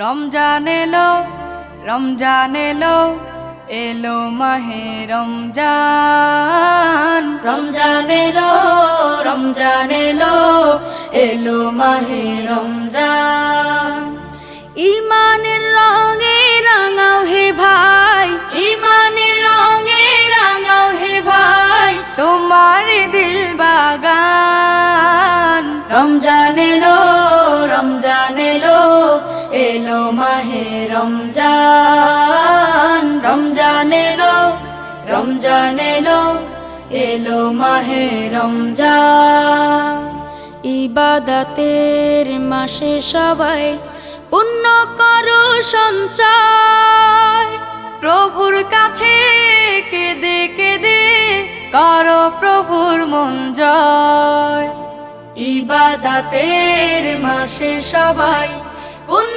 রমজান এলো, রমজান এলো, এলো মাহে রমজান। রমজান এলো, রমজান এলো, এলো মাহে রমজান। ইমানের রঙে রাঙাও হে ভাই, ইমানের রঙে রাঙাও হে ভাই, তোমার দিল বাগান। রমজান এলো, রমজান এলো, এলো মাহে রমজান। রমজান এলো, রমজান এলো, এলো মাহে রমজান। ইবাদতের মাসে সবাই পুণ্য করো সঞ্চয়, প্রভুর কাছে কেঁদে কেঁদে করো প্রভুর মন জয়। ইবাদতের মাসে সবাই পুণ্য